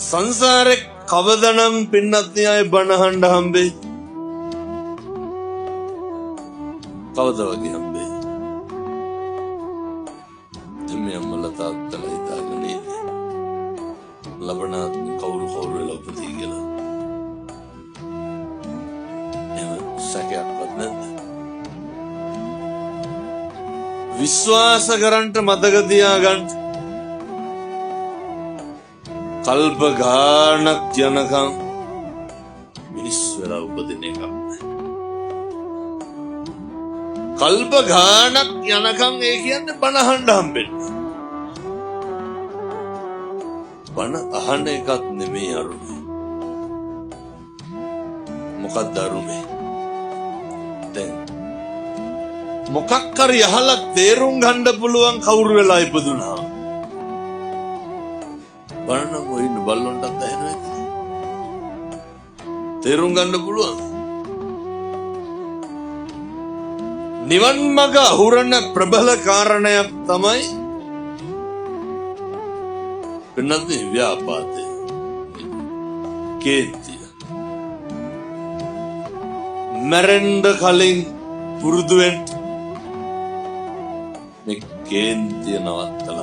සංසාරේ කවදනම් පින්නත් අය බණහඬ හම්බේ? කවද වගේ හම්බේ? මේ අම්මලා තාත්තලා හිතාගෙන ඉන්නේ ලබනාත් කවුරු වෙලා උපදී කියලා. එහෙම සැකයක්වත් නැද්ද? විශ්වාස කරන්ට මතක තියාගන්න. කල්ප ගානක් යනකම් මිනිස් වෙලා උපදින එකක් නෑ. කල්ප ගානක් යනකම් ඒ කියන්නේ බණ අහන්න හම්බෙන්නේ. බණ අහන එකක් නෙමෙයි අරුමේ. මොකක්ද අරුමේ? දැන් මොකක් හරි අහලා තේරුම් ගන්න පුළුවන් කවුරු වෙලා ඉපදුනා. බණ මොයින් බල්ලොන්ටත් ඇහෙනවද? තේරුම් ගන්න පුළුවන්. නිවන් මඟ අහුරන ප්‍රබල කාරණයක් තමයි වෙනදී ව්‍යාපාදේ. කේන්තිය. මරෙන්ඩ කලින් පුරුදු වෙන්න මේ කේන්තිය නවත්තලා